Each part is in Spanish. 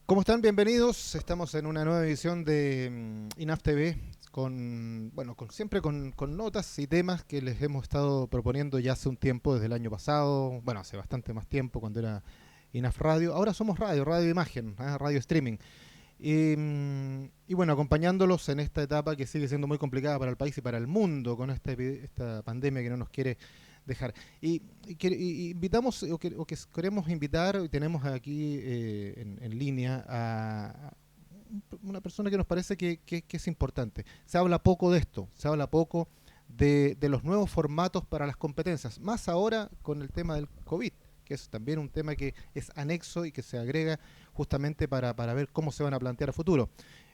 ¿Cómo están? Bienvenidos. Estamos en una nueva edición de INAF TV siempre con notas y temas que les hemos estado proponiendo ya hace un tiempo, desde el año pasado, bueno, hace bastante más tiempo cuando era INAF Radio. Ahora somos radio imagen, radio streaming. Y acompañándolos en esta etapa que sigue siendo muy complicada para el país y para el mundo con esta pandemia que no nos quiere dejar. Y invitamos, o que queremos invitar, y tenemos aquí en línea a una persona que nos parece que es importante. Se habla poco de esto, se habla poco de los nuevos formatos para las competencias, más ahora con el tema del COVID, que es también un tema que es anexo y que se agrega justamente para ver cómo se van a plantear a futuro.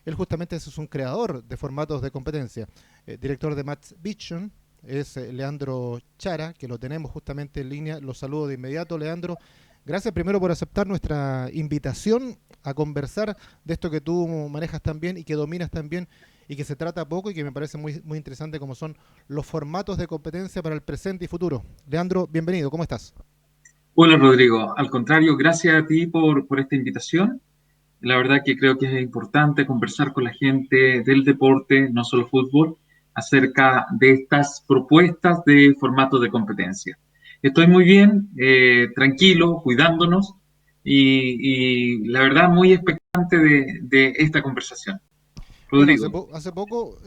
Él justamente es un creador de formatos de competencia, director de Max Vision, es Leandro Chara, que lo tenemos justamente en línea. Lo saludo de inmediato, Leandro. Gracias primero por aceptar nuestra invitación a conversar de esto que tú manejas tan bien y que dominas tan bien y que se trata poco y que me parece muy interesante, como son los formatos de competencia para el presente y futuro. Leandro, bienvenido, ¿cómo estás? Hola Rodrigo, al contrario, gracias a ti por esta invitación. La verdad que creo que es importante conversar con la gente del deporte, no solo fútbol, acerca de estas propuestas de formatos de competencia. Estoy muy bien, tranquilo, cuidándonos y la verdad muy expectante de esta conversación. Bueno, Rodrigo. hace poco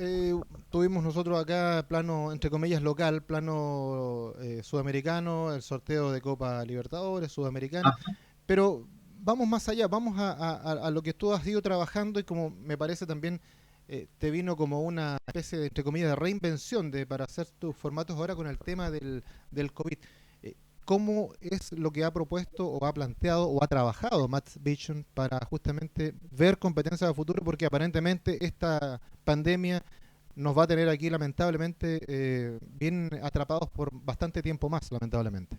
tuvimos nosotros acá plano, entre comillas, local, plano sudamericano, el sorteo de Copa Libertadores, Sudamericana, pero vamos más allá, vamos a lo que tú has ido trabajando y como me parece también te vino como una especie de, entre comillas, de reinvención para hacer tus formatos ahora con el tema del COVID. Eh, ¿Cómo es lo que ha propuesto o ha planteado o ha trabajado Matt Vision para justamente ver competencias a futuro? Porque aparentemente esta pandemia nos va a tener aquí lamentablemente bien atrapados por bastante tiempo más, lamentablemente.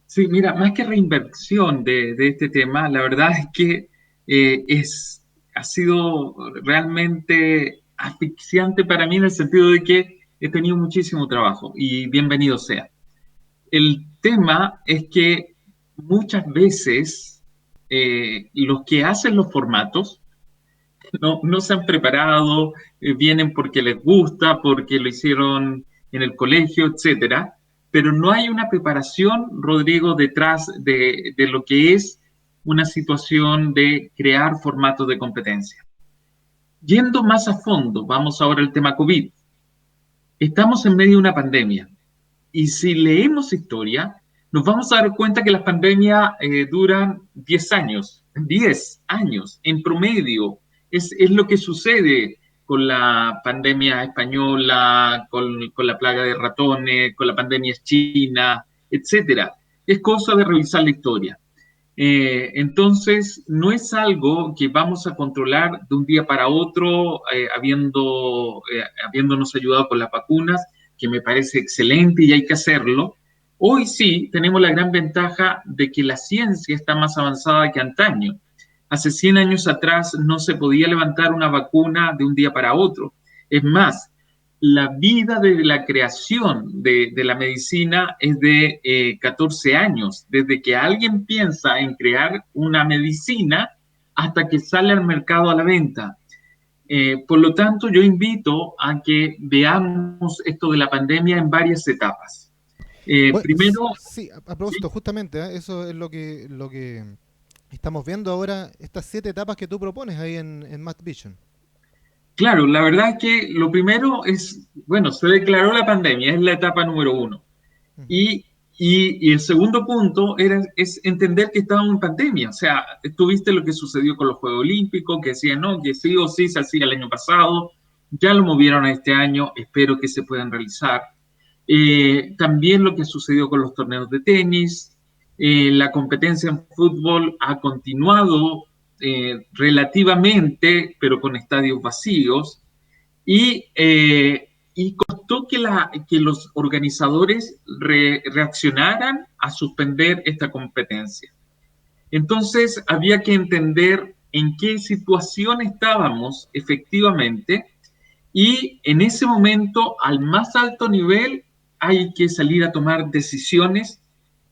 Sí, mira, más que reinversión de este tema, la verdad es que ha sido realmente asfixiante para mí en el sentido de que he tenido muchísimo trabajo y bienvenido sea. El tema es que muchas veces los que hacen los formatos no se han preparado, vienen porque les gusta, porque lo hicieron en el colegio, etcétera, pero no hay una preparación, Rodrigo, detrás de lo que es una situación de crear formatos de competencia. Yendo más a fondo, vamos ahora al tema COVID. Estamos en medio de una pandemia y si leemos historia, nos vamos a dar cuenta que las pandemias duran 10 años, 10 años en promedio. Es lo que sucede con la pandemia española, con la plaga de ratones, con la pandemia china, etcétera. Es cosa de revisar la historia. Entonces, no es algo que vamos a controlar de un día para otro, habiéndonos ayudado con las vacunas, que me parece excelente y hay que hacerlo. Hoy sí tenemos la gran ventaja de que la ciencia está más avanzada que antaño. Hace 100 años atrás no se podía levantar una vacuna de un día para otro. Es más, la vida de la creación de la medicina es de 14 años, desde que alguien piensa en crear una medicina hasta que sale al mercado a la venta. Por lo tanto, yo invito a que veamos esto de la pandemia en varias etapas. Bueno, Primero, sí, a propósito, justamente, eso es lo que estamos viendo ahora, estas 7 etapas que tú propones ahí en Matt Vision. claro, la verdad es que lo primero es, bueno, se declaró la pandemia, es la etapa número uno. Ujú. Y el segundo punto es entender que estábamos en pandemia. O sea, tuviste lo que sucedió con los Juegos Olímpicos, que decían, no, que sí o sí se hacía el año pasado, ya lo movieron a este año, espero que se puedan realizar. También lo que sucedió con los torneos de tenis, la competencia en fútbol ha continuado relativamente, pero con estadios vacíos. Y costó que los organizadores reaccionaran a suspender esta competencia. Entonces había que entender en qué situación estábamos efectivamente y en ese momento, al más alto nivel, hay que salir a tomar decisiones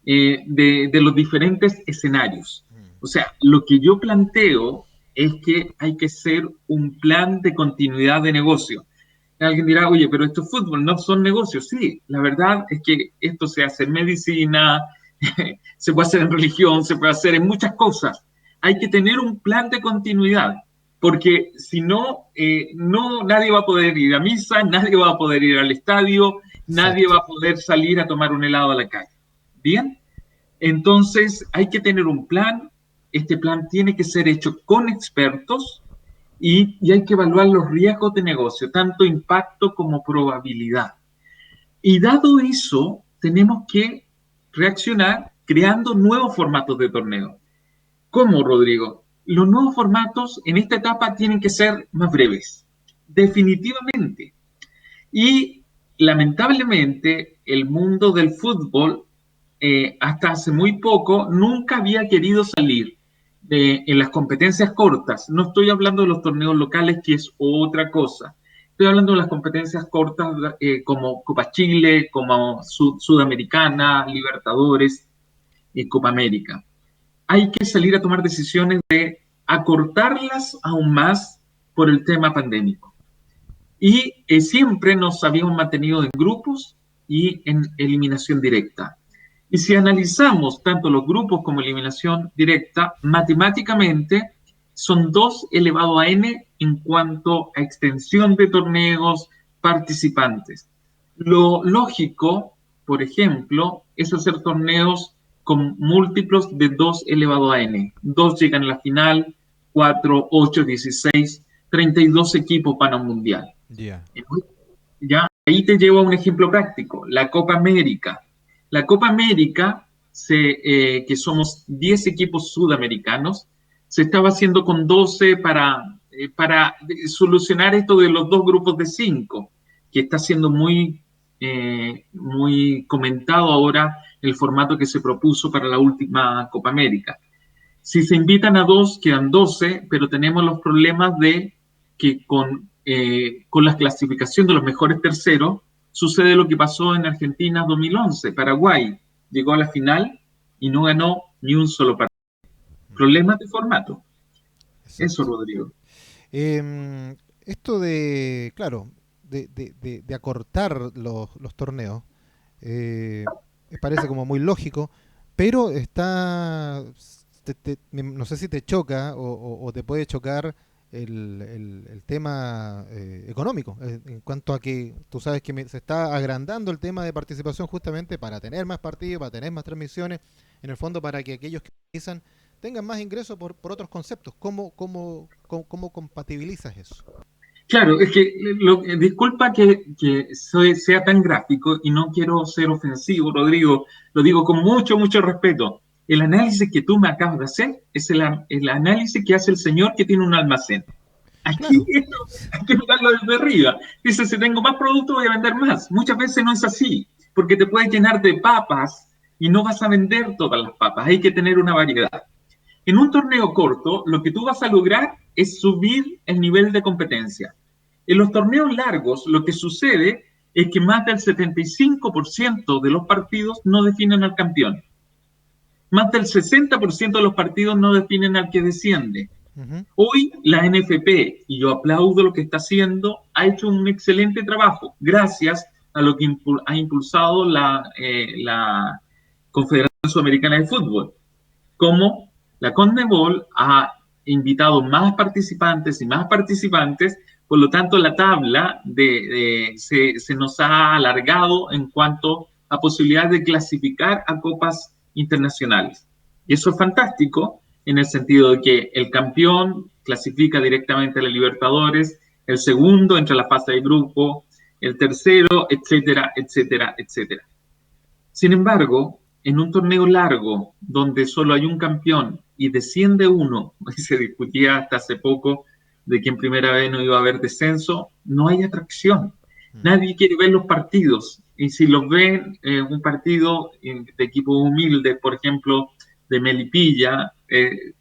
de los diferentes escenarios. Mm. O sea, lo que yo planteo es que hay que hacer un plan de continuidad de negocio. Alguien dirá, oye, pero esto es fútbol, no son negocios. Sí, la verdad es que esto se hace en medicina, se puede hacer en religión, se puede hacer en muchas cosas. Hay que tener un plan de continuidad, porque si no, nadie va a poder ir a misa, nadie va a poder ir al estadio, nadie Exacto. va a poder salir a tomar un helado a la calle. ¿Bien? Entonces, hay que tener un plan. Este plan tiene que ser hecho con expertos y hay que evaluar los riesgos de negocio, tanto impacto como probabilidad. Y dado eso, tenemos que reaccionar creando nuevos formatos de torneo. ¿Cómo, Rodrigo? Los nuevos formatos en esta etapa tienen que ser más breves, definitivamente. Y lamentablemente el mundo del fútbol hasta hace muy poco nunca había querido salir en las competencias cortas. No estoy hablando de los torneos locales, que es otra cosa. Estoy hablando de las competencias cortas como Copa Chile, como Sudamericana, Libertadores y Copa América. Hay que salir a tomar decisiones de acortarlas aún más por el tema pandémico. Y siempre nos habíamos mantenido en grupos y en eliminación directa. Y si analizamos tanto los grupos como eliminación directa, matemáticamente son 2 elevado a n en cuanto a extensión de torneos, participantes. Lo lógico, por ejemplo, es hacer torneos con múltiplos de 2 elevado a n. 2 llegan a la final, 4, 8, 16, 32 equipos van a un mundial. Ya. Ya, ahí te llevo a un ejemplo práctico, la Copa América. La Copa América, que somos 10 equipos sudamericanos, se estaba haciendo con 12 para solucionar esto de los 2 grupos de 5, que está siendo muy comentado ahora el formato que se propuso para la última Copa América. Si se invitan a 2, quedan 12, pero tenemos los problemas de que con la clasificación de los mejores terceros, sucede lo que pasó en Argentina 2011. Paraguay llegó a la final y no ganó ni un solo partido. Problemas de formato. Eso, Exacto. Rodrigo. Esto de, claro, de acortar los torneos, eh, parece como muy lógico, pero está, no sé si te choca o te puede chocar el tema económico, en cuanto a que tú sabes que se está agrandando el tema de participación justamente para tener más partidos, para tener más transmisiones, en el fondo para que aquellos que organizan tengan más ingresos por otros conceptos. ¿Cómo compatibilizas eso? Claro, es que disculpa que sea tan gráfico y no quiero ser ofensivo, Rodrigo, lo digo con mucho, mucho respeto. El análisis que tú me acabas de hacer es el análisis que hace el señor que tiene un almacén. Aquí Claro. esto hay que mirarlo desde arriba. Dice, si tengo más producto voy a vender más. Muchas veces no es así, porque te puedes llenar de papas y no vas a vender todas las papas. Hay que tener una variedad. En un torneo corto, lo que tú vas a lograr es subir el nivel de competencia. En los torneos largos, lo que sucede es que más del 75% de los partidos no definen al campeón. Más del 60% de los partidos no definen al que desciende. Ujú. Hoy la NFP, y yo aplaudo lo que está haciendo, ha hecho un excelente trabajo gracias a lo que ha impulsado la Confederación Sudamericana de Fútbol. Como la CONMEBOL ha invitado más participantes y más participantes, por lo tanto la tabla se nos ha alargado en cuanto a posibilidad de clasificar a copas internacionales. Y eso es fantástico en el sentido de que el campeón clasifica directamente a la Libertadores, el segundo entra a la fase de grupo, el tercero, etcétera, etcétera, etcétera. Sin embargo, en un torneo largo donde solo hay un campeón y desciende uno, y se discutía hasta hace poco de que en primera vez no iba a haber descenso, no hay atracción. Mm. Nadie quiere ver los partidos. Y si los ven, un partido de equipos humildes, por ejemplo, de Melipilla,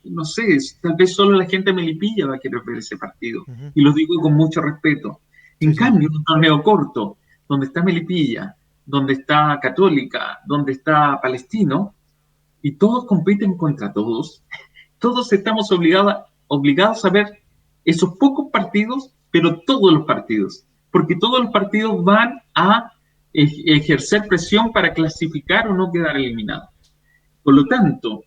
no sé, tal vez solo la gente de Melipilla va a querer ver ese partido. Ujú. Y lo digo con mucho respeto. Sí, En sí. cambio, en un torneo corto, donde está Melipilla, donde está Católica, donde está Palestino, y todos compiten contra todos, todos estamos obligados obligados a ver esos pocos partidos, pero todos los partidos, porque todos los partidos van a ejercer presión para clasificar o no quedar eliminado. Por lo tanto,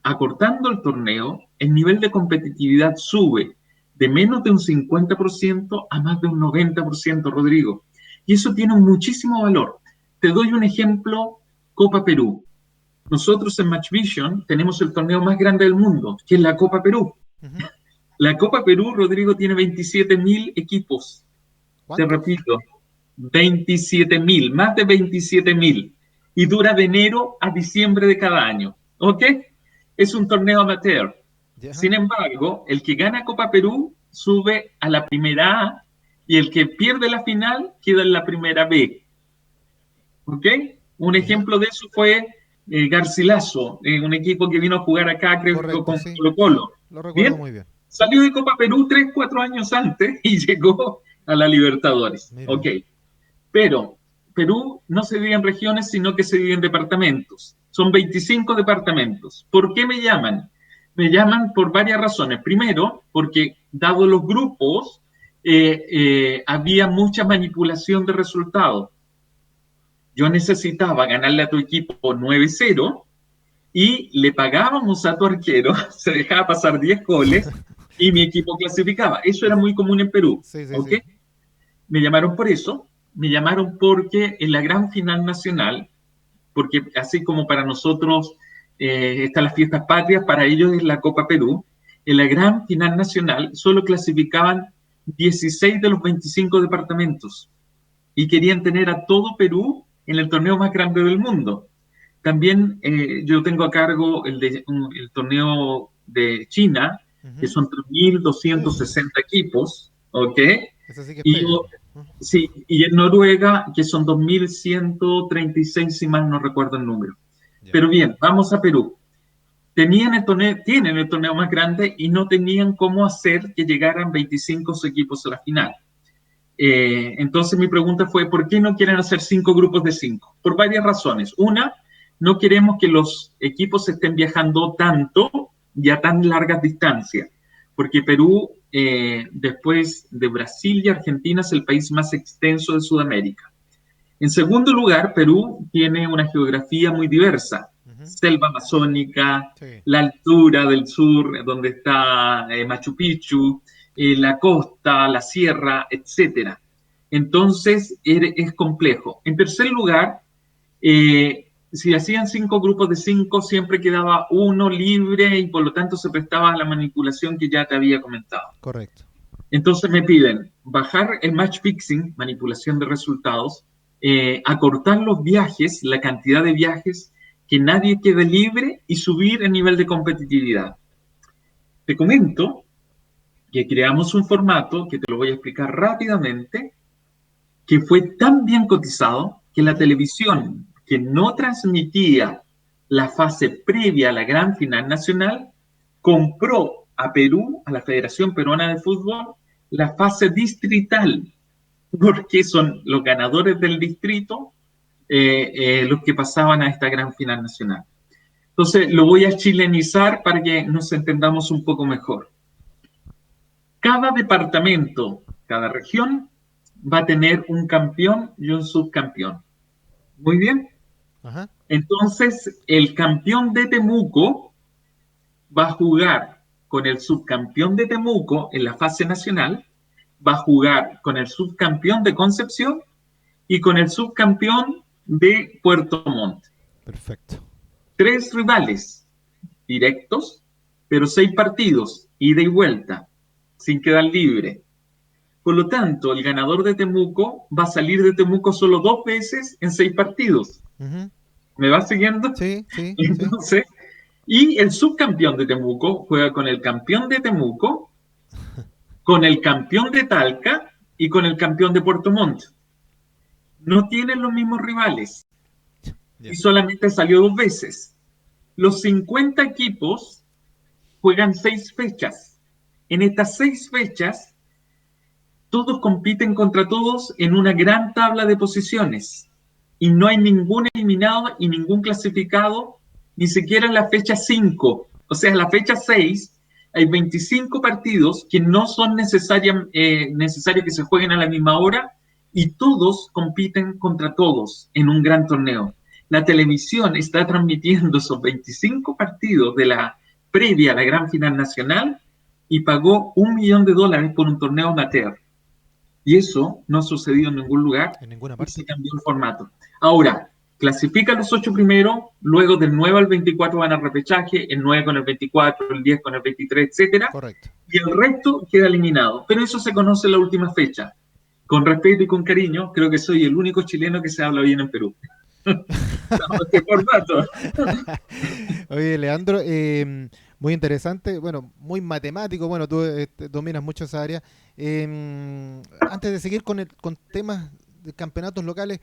acortando el torneo, el nivel de competitividad sube de menos de un 50% a más de un 90%, Rodrigo. Y eso tiene muchísimo valor. Te doy un ejemplo, Copa Perú. Nosotros en Matchvision tenemos el torneo más grande del mundo, que es la Copa Perú. La Copa Perú, Rodrigo, tiene 27.000 equipos. Te ¿Cuántos? repito, 27.000, más de 27.000. Y dura de enero a diciembre de cada año. ¿Ok? Es un torneo amateur. Ya. Sin embargo, el que gana Copa Perú sube a la primera A y el que pierde la final queda en la primera B. ¿Ok? Un Ya. ejemplo de eso fue Garcilaso, un equipo que vino a jugar acá, creo que Correcto, con sí. Colo-Colo. Lo recuerdo Bien, muy bien. salió de Copa Perú 3-4 años antes y llegó a la Libertadores. Mira. Ok, pero Perú no se divide en regiones, sino que se divide en departamentos. Son 25 departamentos. ¿Por qué me llaman? Me llaman por varias razones. Primero, porque dado los grupos, había mucha manipulación de resultados. Yo necesitaba ganarle a tu equipo 9-0 y le pagábamos a tu arquero, se dejaba pasar 10 goles y mi equipo clasificaba. Eso era muy común en Perú. Sí, sí, ¿Ok? sí. Me llamaron por eso, me llamaron porque en la gran final nacional, porque así como para nosotros están las fiestas patrias, para ellos es la Copa Perú, en la gran final nacional solo clasificaban 16 de los 25 departamentos y querían tener a todo Perú en el torneo más grande del mundo. También yo tengo a cargo el torneo de China, que son Uf, 3.260 equipos, ¿ok? ese sí que es Y pega. yo, sí, y en Noruega, que son 2.136, si mal no recuerdo el número. Ya. Pero bien, vamos a Perú. Tienen el torneo más grande y no tenían cómo hacer que llegaran 25 equipos a la final. Entonces mi pregunta fue, ¿por qué no quieren hacer 5 grupos de 5? Por varias razones. Una, no queremos que los equipos estén viajando tanto y a tan largas distancias, porque Perú, después de Brasil y Argentina, es el país más extenso de Sudamérica. En segundo lugar, Perú tiene una geografía muy diversa, selva amazónica, Sí. la altura del sur, donde está Machu Picchu, la costa, la sierra, etcétera. Entonces, es complejo. En tercer lugar, si hacían 5 grupos de 5, siempre quedaba uno libre y por lo tanto se prestaba a la manipulación que ya te había comentado. Correcto. Entonces me piden bajar el match fixing, manipulación de resultados, acortar los viajes, la cantidad de viajes, que nadie quede libre y subir el nivel de competitividad. Te comento que creamos un formato que te lo voy a explicar rápidamente, que fue tan bien cotizado que la televisión que no transmitía la fase previa a la gran final nacional compró a Perú, a la Federación Peruana de Fútbol, la fase distrital, porque son los ganadores del distrito los que pasaban a esta gran final nacional. Entonces, lo voy a chilenizar para que nos entendamos un poco mejor. Cada departamento, cada región, va a tener un campeón y un subcampeón. Muy bien. Ajá. Entonces, el campeón de Temuco va a jugar con el subcampeón de Temuco en la fase nacional, va a jugar con el subcampeón de Concepción y con el subcampeón de Puerto Montt. Perfecto. 3 rivales directos, pero 6 partidos, ida y vuelta, sin quedar libre. Por lo tanto, el ganador de Temuco va a salir de Temuco solo 2 veces en 6 partidos. ¿Me vas siguiendo? Sí, sí, sí. Entonces, y el subcampeón de Temuco juega con el campeón de Temuco, con el campeón de Talca y con el campeón de Puerto Montt. No tienen los mismos rivales y Ya. solamente salió 2 veces. Los 50 equipos juegan 6 fechas. En estas 6 fechas, todos compiten contra todos en una gran tabla de posiciones y no hay ningún eliminado y ningún clasificado, ni siquiera en la fecha 5. O sea, en la fecha 6 hay 25 partidos que no son necesarios que se jueguen a la misma hora y todos compiten contra todos en un gran torneo. La televisión está transmitiendo esos 25 partidos de la previa a la gran final nacional y pagó $1 millón por un torneo amateur. Y eso no ha sucedido en ningún lugar En ninguna y parte. se cambió el formato. Ahora, clasifican los 8 primeros, luego del 9 al 24 van al repechaje, el 9 con el 24, el 10 con el 23, etcétera, Correcto. y el resto queda eliminado. Pero eso se conoce en la última fecha. Con respeto y con cariño, creo que soy el único chileno que se habla bien en Perú. Este formato. Oye, Leandro, muy interesante, bueno, muy matemático, bueno, tú dominas mucho esa área. Antes de seguir con temas de campeonatos locales,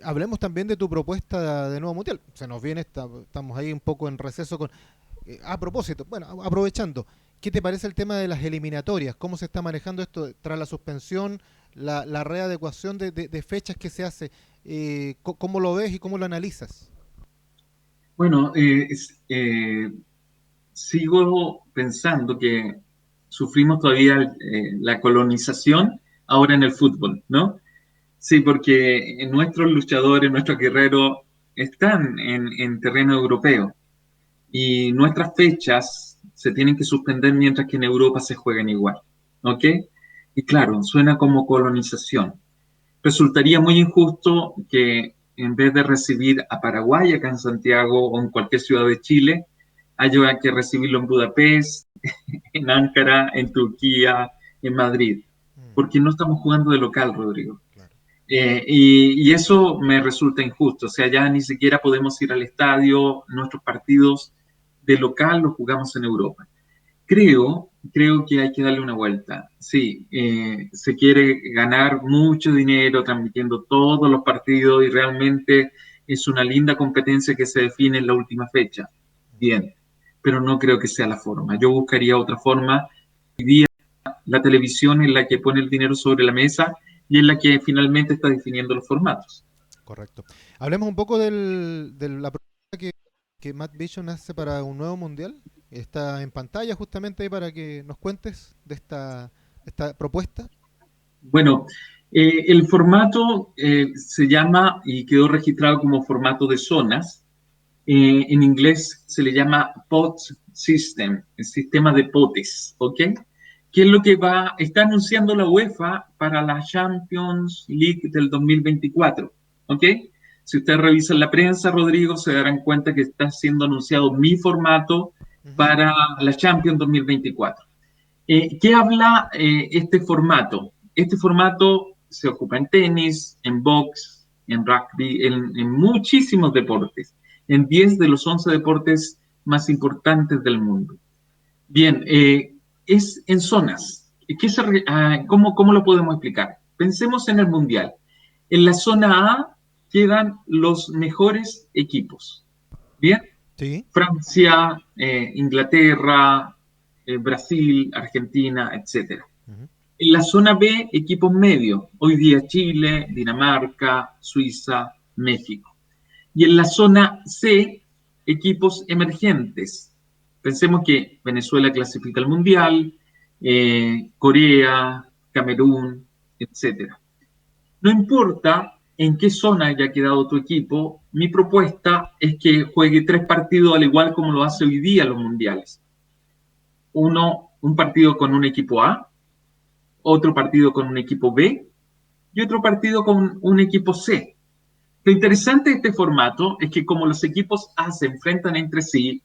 hablemos también de tu propuesta de nuevo mundial. Se nos viene, estamos ahí un poco en receso con... a propósito, bueno, aprovechando, ¿qué te parece el tema de las eliminatorias? ¿Cómo se está manejando esto tras la suspensión, la readecuación de fechas que se hace? ¿Cómo lo ves y cómo lo analizas? Bueno, sigo pensando que sufrimos todavía la colonización ahora en el fútbol, ¿no? Sí, porque nuestros luchadores, nuestros guerreros están en terreno europeo y nuestras fechas se tienen que suspender mientras que en Europa se juegan igual, ¿ok? Y claro, suena como colonización. Resultaría muy injusto que en vez de recibir a Paraguay acá en Santiago o en cualquier ciudad de Chile, haya que recibirlo en Budapest, en Ankara, en Turquía, en Madrid, Mm, porque no estamos jugando de local, Rodrigo. claro. Y eso me resulta injusto, o sea, ya ni siquiera podemos ir al estadio, nuestros partidos de local los jugamos en Europa. Creo que hay que darle una vuelta. Sí, se quiere ganar mucho dinero transmitiendo todos los partidos y realmente es una linda competencia que se define en la última fecha. Bien, pero no creo que sea la forma. Yo buscaría otra forma. La televisión es la que pone el dinero sobre la mesa y es la que finalmente está definiendo los formatos. Correcto. Hablemos un poco de la propuesta que Matt Vision hace para un nuevo mundial. Está en pantalla justamente ahí para que nos cuentes de esta propuesta. Bueno, el formato se llama y quedó registrado como formato de zonas. En inglés se le llama pot system, el sistema de potes, ¿ok? ¿Qué es lo que está anunciando la UEFA para la Champions League del 2024? ¿Ok? Si ustedes revisan la prensa, Rodrigo, se darán cuenta que está siendo anunciado mi formato Ujú. para la Champions 2024. ¿Qué habla este formato? Este formato se ocupa en tenis, en box, en rugby, en muchísimos deportes, en 10 de los 11 deportes más importantes del mundo. Bien, es en zonas. ¿Cómo lo podemos explicar? Pensemos en el Mundial. En la zona A quedan los mejores equipos. Bien, Sí. Francia, Inglaterra, Brasil, Argentina, etcétera. Ujú. En la zona B, equipos medios. Hoy día Chile, Dinamarca, Suiza, México. Y en la zona C, equipos emergentes. Pensemos que Venezuela clasifica al Mundial, Corea, Camerún, etcétera. No importa en qué zona haya quedado tu equipo, mi propuesta es que juegue 3 partidos al igual como lo hace hoy día los mundiales. Un partido con un equipo A, otro partido con un equipo B y otro partido con un equipo C. Lo interesante de este formato es que como los equipos A se enfrentan entre sí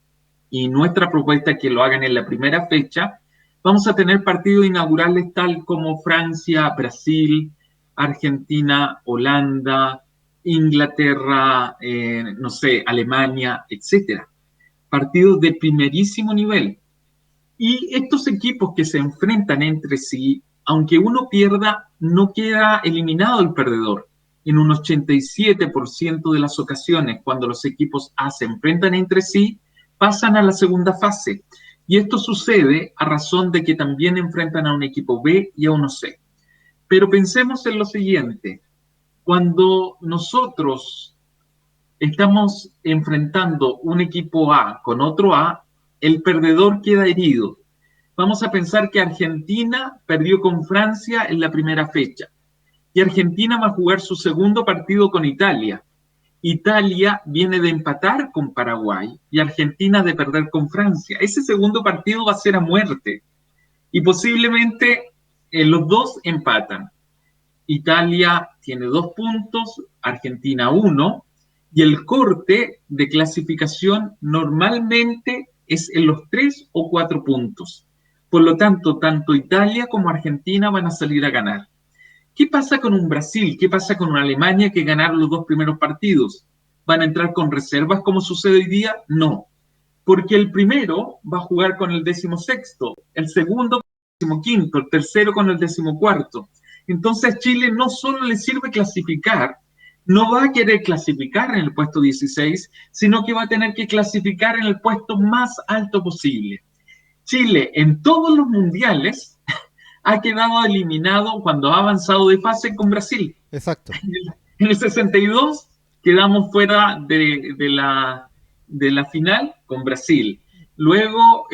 y nuestra propuesta es que lo hagan en la primera fecha, vamos a tener partidos inaugurales tal como Francia, Brasil, Argentina, Holanda, Inglaterra, no sé, Alemania, etcétera. Partidos de primerísimo nivel. Y estos equipos que se enfrentan entre sí, aunque uno pierda, no queda eliminado el perdedor. En un 87% de las ocasiones, cuando los equipos A se enfrentan entre sí, pasan a la segunda fase. Y esto sucede a razón de que también enfrentan a un equipo B y a uno C. Pero pensemos en lo siguiente. Cuando nosotros estamos enfrentando un equipo A con otro A, el perdedor queda herido Vamos a pensar que Argentina perdió con Francia en la primera fecha y Argentina va a jugar su segundo partido con Italia. Italia viene de empatar con Paraguay y Argentina de perder con Francia. Ese segundo partido va a ser a muerte y posiblemente los dos empatan. Italia tiene 2 puntos, Argentina 1, y el corte de clasificación normalmente es en los 3 o 4 puntos. Por lo tanto, tanto Italia como Argentina van a salir a ganar. ¿Qué pasa con un Brasil? ¿Qué pasa con una Alemania que ganaron los 2 primeros partidos? ¿Van a entrar con reservas como sucede hoy día? No, porque el primero va a jugar con el 16º, el segundo con el 15º, el tercero con el 14º. Entonces a Chile no solo le sirve clasificar, no va a querer clasificar en el puesto 16, sino que va a tener que clasificar en el puesto más alto posible. Chile en todos los mundiales ha quedado eliminado cuando ha avanzado de fase con Brasil. Exacto. En el 62 quedamos fuera de la final con Brasil. Luego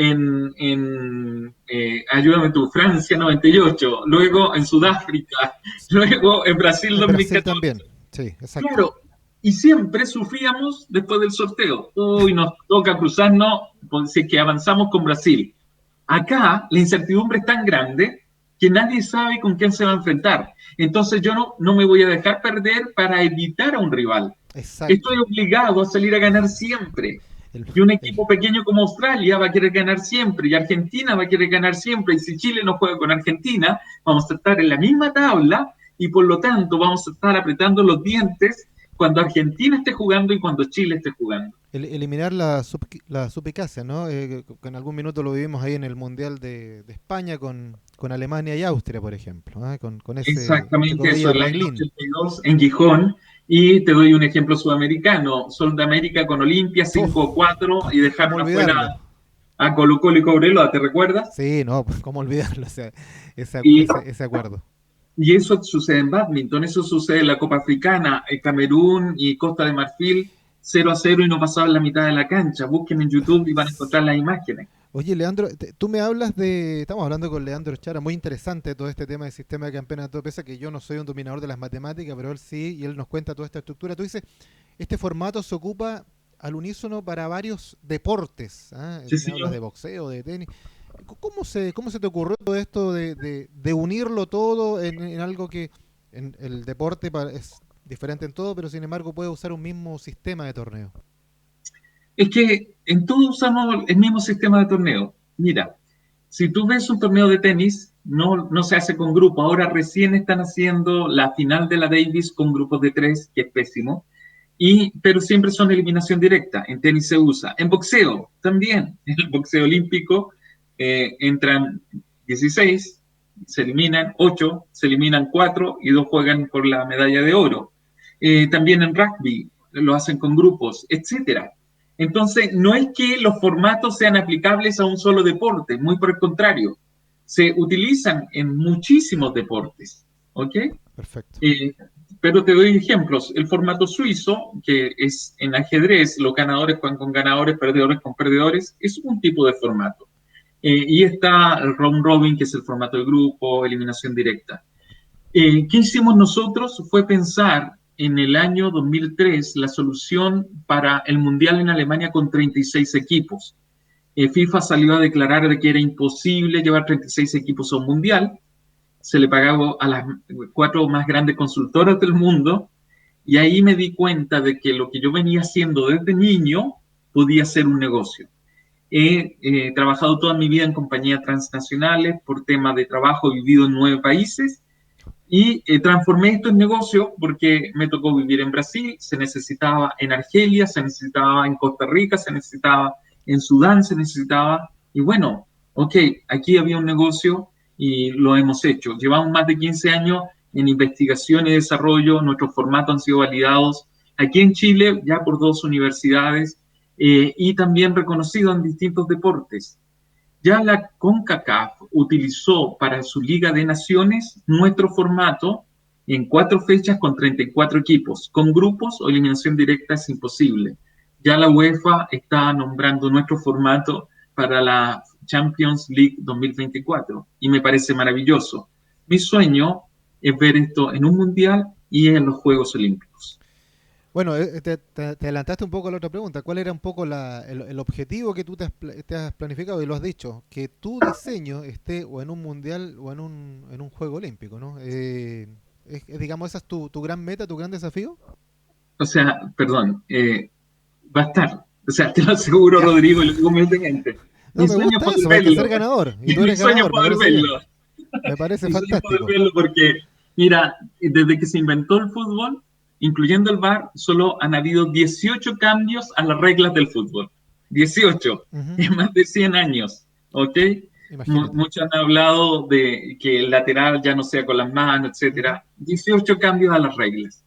ayúdame tú, Francia 98, luego en Sudáfrica, luego en Brasil En Brasil 2014. también, sí, exacto. Claro, y siempre sufríamos después del sorteo. Uy, nos toca cruzarnos, pues, si es que avanzamos con Brasil. Acá la incertidumbre es tan grande que nadie sabe con quién se va a enfrentar. Entonces yo no me voy a dejar perder para evitar a un rival. Exacto. Estoy obligado a salir a ganar siempre. El, Y un el, equipo pequeño como Australia va a querer ganar siempre, y Argentina va a querer ganar siempre, y si Chile no juega con Argentina, vamos a estar en la misma tabla, y por lo tanto vamos a estar apretando los dientes cuando Argentina esté jugando y cuando Chile esté jugando. eliminar la supicacia, ¿no? En algún minuto lo vivimos ahí en el Mundial de España con Alemania y Austria, por ejemplo, ¿ah? Con ese, entre Exactamente eso, comillas, el año Reglín. 82 en Gijón. Y te doy un ejemplo sudamericano, Sudamérica con Olimpia Uf, 5-4 y ¿cómo dejaron olvidarlo? afuera a Colo Colo y Cobreloa, ¿te recuerdas? Sí, no, pues, ¿cómo olvidarlo? O sea, Y, ese acuerdo. y eso sucede en bádminton, eso sucede en la Copa Africana, Camerún y Costa de Marfil, 0-0 y no pasaban la mitad de la cancha. Busquen en YouTube y van a encontrar las imágenes. Oye, Leandro, tú me hablas de. Estamos hablando con Leandro Chara, muy interesante todo este tema del sistema de campeonato, todo pesa que yo no soy un dominador de las matemáticas, pero él sí, y él nos cuenta toda esta estructura. Tú dices, este formato se ocupa al unísono para varios deportes. ¿Ah? Sí, Me hablas señor. de boxeo, de tenis. Cómo se te ocurrió todo esto de unirlo todo en algo que en el deporte es diferente en todo, pero sin embargo puede usar un mismo sistema de torneo? Es que en todo usamos el mismo sistema de torneo. Mira, si tú ves un torneo de tenis, no se hace con grupo. Ahora recién están haciendo la final de la Davis con grupos de 3, que es pésimo. Pero siempre son eliminación directa. En tenis se usa. En boxeo también. En el boxeo olímpico entran 16, se eliminan 8, se eliminan 4 y 2 juegan por la medalla de oro. También en rugby lo hacen con grupos, etcétera. Entonces, no es que los formatos sean aplicables a un solo deporte, muy por el contrario, se utilizan en muchísimos deportes, ¿ok? Perfecto. Eh, pero te doy ejemplos. El formato suizo, que es en ajedrez, los ganadores juegan con ganadores, perdedores con perdedores, es un tipo de formato. Y está el round robin, que es el formato de grupo, eliminación directa. ¿Qué hicimos nosotros? Fue pensar en el año 2003 la solución para el Mundial en Alemania con 36 equipos. FIFA salió a declarar de que era imposible llevar 36 equipos a un Mundial. Se le pagaba a las 4 más grandes consultoras del mundo y ahí me di cuenta de que lo que yo venía haciendo desde niño podía ser un negocio. He trabajado toda mi vida en compañías transnacionales por temas de trabajo, he vivido en 9 países y transformé esto en negocio porque me tocó vivir en Brasil, se necesitaba en Argelia, se necesitaba en Costa Rica, se necesitaba en Sudán, se necesitaba, y bueno, ok, aquí había un negocio y lo hemos hecho. Llevamos más de 15 años en investigación y desarrollo, nuestros formatos han sido validados aquí en Chile ya por 2 universidades y también reconocidos en distintos deportes. Ya la CONCACAF utilizó para su Liga de Naciones nuestro formato en 4 fechas con 34 equipos. Con grupos o eliminación directa es imposible. Ya la UEFA está nombrando nuestro formato para la Champions League 2024 y me parece maravilloso. Mi sueño es ver esto en un mundial y en los Juegos Olímpicos. Bueno, te adelantaste un poco a la otra pregunta. ¿Cuál era un poco el objetivo que tú te has planificado? Y lo has dicho, que tu diseño esté o en un mundial o en un juego olímpico, ¿no? Digamos, esa es tu gran meta, tu gran desafío. O sea, perdón, va a estar. O sea, te lo aseguro, Ya. Rodrigo, y lo digo humildemente. No, Mi me sueño es gusta poder eso, hay que verlo. ser ganador. Y tú Mi eres sueño es ganador, me poder parece bien. verlo. Me parece Mi sueño es poder fantástico. verlo porque, mira, desde que se inventó el fútbol, incluyendo el VAR, solo han habido 18 cambios a las reglas del fútbol. 18 Ujú. en más de 100 años. ¿Ok? Imagínate. Muchos han hablado de que el lateral ya no sea con las manos, Ujú. etcétera. 18 cambios a las reglas.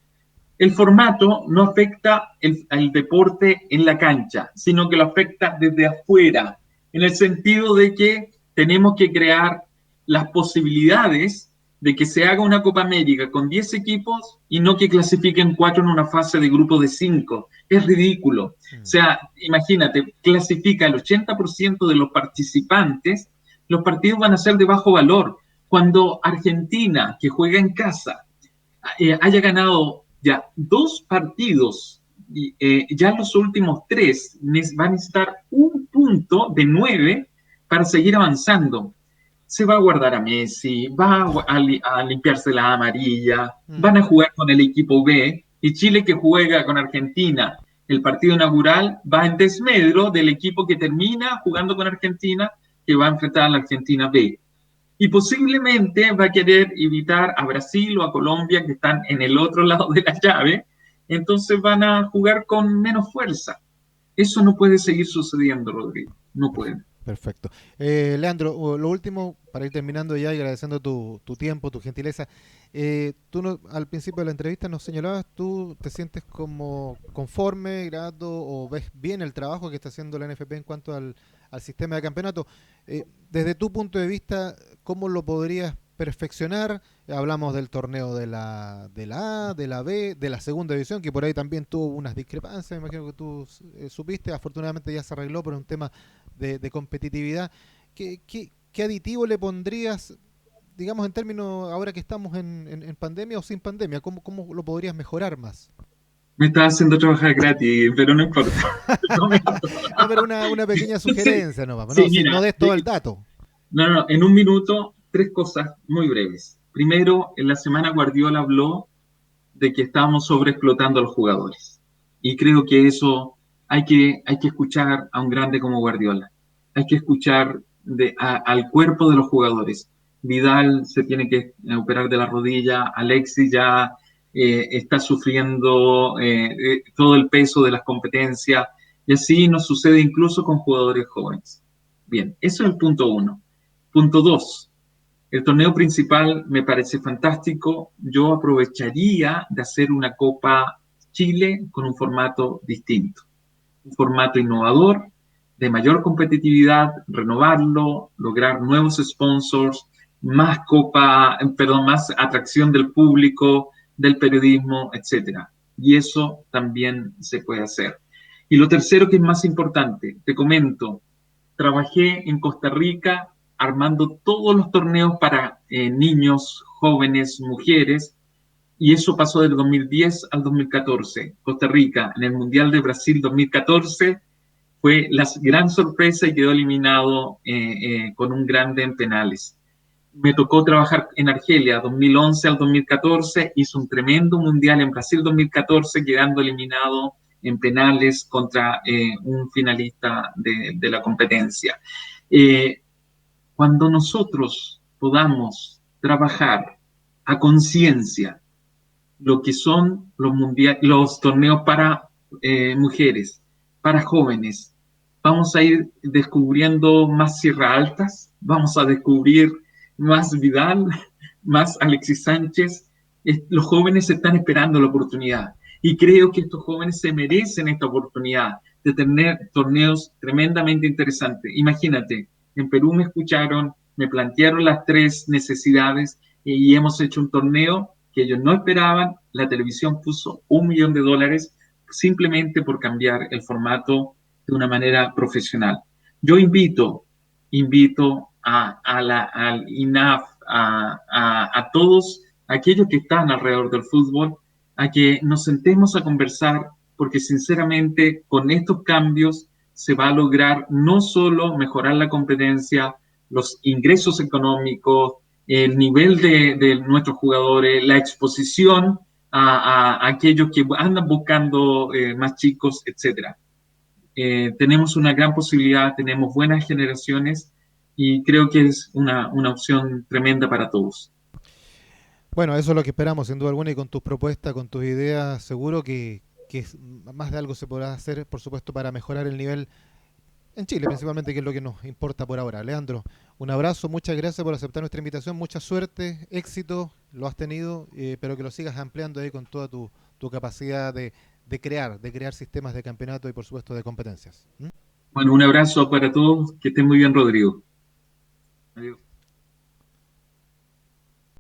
El formato no afecta al deporte en la cancha, sino que lo afecta desde afuera, en el sentido de que tenemos que crear las posibilidades de que se haga una Copa América con 10 equipos y no que clasifiquen 4 en una fase de grupo de 5. Es ridículo. O Mm. sea, imagínate, clasifica el 80% de los participantes, los partidos van a ser de bajo valor. Cuando Argentina, que juega en casa, haya ganado ya 2 partidos, y, ya en los últimos 3 va a necesitar un punto de 9 para seguir avanzando. Se va a guardar a Messi, va a limpiarse la amarilla, Mm. van a jugar con el equipo B y Chile que juega con Argentina el partido inaugural va en desmedro del equipo que termina jugando con Argentina que va a enfrentar a la Argentina B y posiblemente va a querer evitar a Brasil o a Colombia que están en el otro lado de la llave, entonces van a jugar con menos fuerza. Eso no puede seguir sucediendo, Rodrigo, no puede. Perfecto. Leandro, lo último, para ir terminando ya y agradeciendo tu tiempo, tu gentileza. Al principio de la entrevista nos señalabas, tú te sientes como conforme, grato o ves bien el trabajo que está haciendo la NFP en cuanto al sistema de campeonato. Desde tu punto de vista, ¿cómo lo podrías perfeccionar? Hablamos del torneo de la A, de la B, de la segunda división, que por ahí también tuvo unas discrepancias, me imagino que tú supiste, afortunadamente ya se arregló por un tema de competitividad. ¿Qué aditivo le pondrías, digamos, en términos, ahora que estamos en pandemia o sin pandemia? ¿Cómo lo podrías mejorar más? Me estaba haciendo trabajar gratis, pero no importa. No, pero una pequeña Sí, sugerencia nomás, sí, no mira, des todo el dato. no, no, en un minuto, 3 cosas muy breves. Primero, en la semana Guardiola habló de que estábamos sobreexplotando a los jugadores. Y creo que eso hay que escuchar a un grande como Guardiola. Hay que escuchar al cuerpo de los jugadores. Vidal se tiene que operar de la rodilla, Alexis ya está sufriendo todo el peso de las competencias y así nos sucede incluso con jugadores jóvenes. Bien, eso es el punto uno. Punto dos, el torneo principal me parece fantástico. Yo aprovecharía de hacer una Copa Chile con un formato distinto, un formato innovador, de mayor competitividad, renovarlo, lograr nuevos sponsors, más copa, perdón, más atracción del público, del periodismo, etcétera. Y eso también se puede hacer. Y lo tercero que es más importante, te comento, trabajé en Costa Rica armando todos los torneos para niños, jóvenes, mujeres, y eso pasó del 2010 al 2014. Costa Rica en el Mundial de Brasil 2014 fue la gran sorpresa y quedó eliminado con un grande en penales. Me tocó trabajar en Argelia 2011 al 2014, hizo un tremendo mundial en Brasil 2014, quedando eliminado en penales contra un finalista de la competencia. Eh, Cuando nosotros podamos trabajar a conciencia lo que son los torneos para mujeres, para jóvenes. Vamos a ir descubriendo más Sierra Altas, vamos a descubrir más Vidal, más Alexis Sánchez. Los jóvenes están esperando la oportunidad y creo que estos jóvenes se merecen esta oportunidad de tener torneos tremendamente interesantes. Imagínate, en Perú me escucharon, me plantearon las 3 necesidades y hemos hecho un torneo que ellos no esperaban. La televisión puso $1 millón simplemente por cambiar el formato de una manera profesional. Yo invito al INAF, a todos aquellos que están alrededor del fútbol, a que nos sentemos a conversar, porque sinceramente con estos cambios se va a lograr no solo mejorar la competencia, los ingresos económicos, el nivel de nuestros jugadores, la exposición a aquellos que andan buscando más chicos, etcétera. Tenemos una gran posibilidad, tenemos buenas generaciones y creo que es una opción tremenda para todos. Bueno, eso es lo que esperamos, sin duda alguna, y con tus propuestas, con tus ideas, seguro que más de algo se podrá hacer, por supuesto, para mejorar el nivel en Chile, principalmente, que es lo que nos importa por ahora. Leandro, un abrazo, muchas gracias por aceptar nuestra invitación, mucha suerte, éxito, lo has tenido, pero que lo sigas ampliando ahí con toda tu capacidad de crear sistemas de campeonato y, por supuesto, de competencias. ¿Mm? Bueno, un abrazo para todos, que estén muy bien, Rodrigo.